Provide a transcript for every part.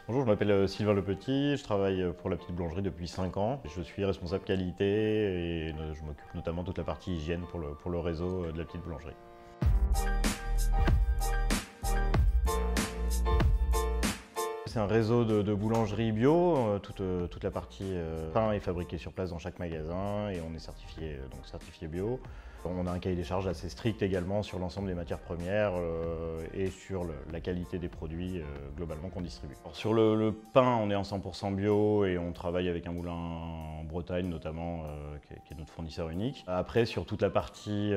Bonjour, je m'appelle Sylvain Lepetit, je travaille pour la petite boulangerie depuis 5 ans. Je suis responsable qualité et je m'occupe notamment de toute la partie hygiène pour le réseau de la petite boulangerie. C'est un réseau de boulangeries bio, toute la partie pain est fabriquée sur place dans chaque magasin et on est certifié bio. On a un cahier des charges assez strict également sur l'ensemble des matières premières et sur la qualité des produits globalement qu'on distribue. Alors sur le pain, on est en 100% bio et on travaille avec un moulin en Bretagne notamment qui est notre fournisseur unique. Après sur toute la partie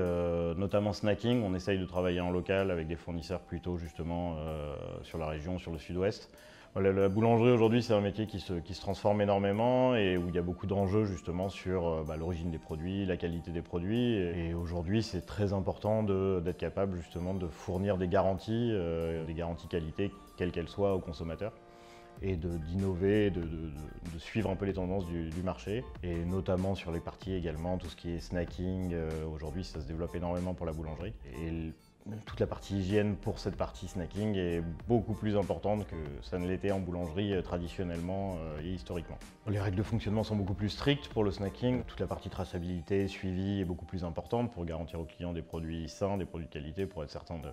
notamment snacking, on essaye de travailler en local avec des fournisseurs plutôt justement sur la région, sur le sud-ouest. La boulangerie aujourd'hui c'est un métier qui se transforme énormément et où il y a beaucoup d'enjeux justement sur l'origine des produits, la qualité des produits. Et aujourd'hui c'est très important d'être capable justement de fournir des garanties qualité quelles qu'elles soient aux consommateurs et d'innover, de suivre un peu les tendances du marché et notamment sur les parties également, tout ce qui est snacking. Aujourd'hui ça se développe énormément pour la boulangerie. Et toute la partie hygiène pour cette partie snacking est beaucoup plus importante que ça ne l'était en boulangerie traditionnellement et historiquement. Les règles de fonctionnement sont beaucoup plus strictes pour le snacking. Toute la partie traçabilité, suivi est beaucoup plus importante pour garantir aux clients des produits sains, des produits de qualité, pour être certain de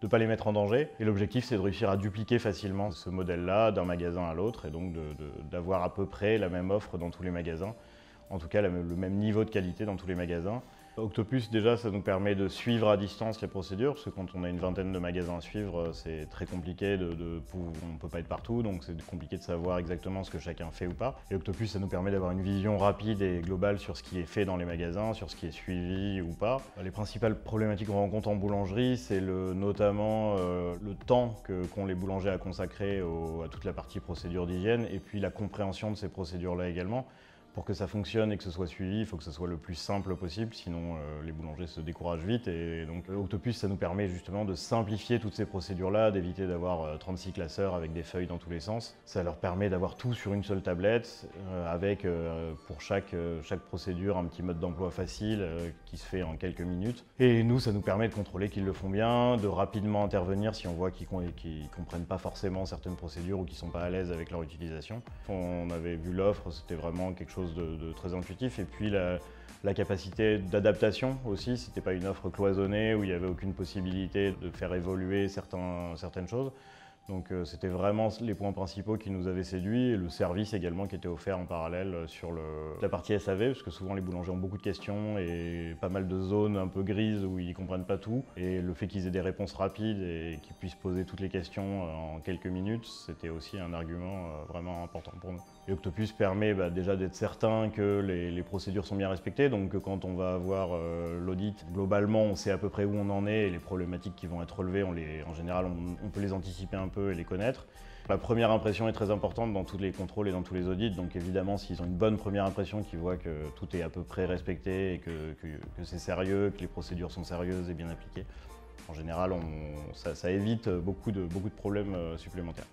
ne pas les mettre en danger. Et l'objectif, c'est de réussir à dupliquer facilement ce modèle-là d'un magasin à l'autre et donc d'avoir à peu près la même offre dans tous les magasins, en tout cas le même niveau de qualité dans tous les magasins. Octopus, déjà, ça nous permet de suivre à distance les procédures, parce que quand on a une vingtaine de magasins à suivre, c'est très compliqué, on ne peut pas être partout, donc c'est compliqué de savoir exactement ce que chacun fait ou pas. Et Octopus, ça nous permet d'avoir une vision rapide et globale sur ce qui est fait dans les magasins, sur ce qui est suivi ou pas. Les principales problématiques qu'on rencontre en boulangerie, c'est notamment le temps qu'ont les boulangers à consacrer à toute la partie procédure d'hygiène, et puis la compréhension de ces procédures-là également. Pour que ça fonctionne et que ce soit suivi, il faut que ce soit le plus simple possible, sinon les boulangers se découragent vite. Et donc Octopus, ça nous permet justement de simplifier toutes ces procédures-là, d'éviter d'avoir 36 classeurs avec des feuilles dans tous les sens. Ça leur permet d'avoir tout sur une seule tablette, avec pour chaque procédure un petit mode d'emploi facile qui se fait en quelques minutes. Et nous, ça nous permet de contrôler qu'ils le font bien, de rapidement intervenir si on voit qu'ils ne comprennent pas forcément certaines procédures ou qu'ils ne sont pas à l'aise avec leur utilisation. On avait vu l'offre, c'était vraiment quelque chose de très intuitif, et puis la capacité d'adaptation aussi, c'était pas une offre cloisonnée où il n'y avait aucune possibilité de faire évoluer certaines choses. Donc c'était vraiment les points principaux qui nous avaient séduits, et le service également qui était offert en parallèle sur la partie SAV, parce que souvent les boulangers ont beaucoup de questions et pas mal de zones un peu grises où ils ne comprennent pas tout. Et le fait qu'ils aient des réponses rapides et qu'ils puissent poser toutes les questions en quelques minutes, c'était aussi un argument vraiment important pour nous. Et Octopus permet déjà d'être certain que les procédures sont bien respectées, donc quand on va avoir l'audit, globalement on sait à peu près où on en est et les problématiques qui vont être relevées, en général on peut les anticiper un peu et les connaître. La première impression est très importante dans tous les contrôles et dans tous les audits, donc évidemment s'ils ont une bonne première impression, qu'ils voient que tout est à peu près respecté et que c'est sérieux, que les procédures sont sérieuses et bien appliquées, en général ça évite beaucoup de problèmes supplémentaires.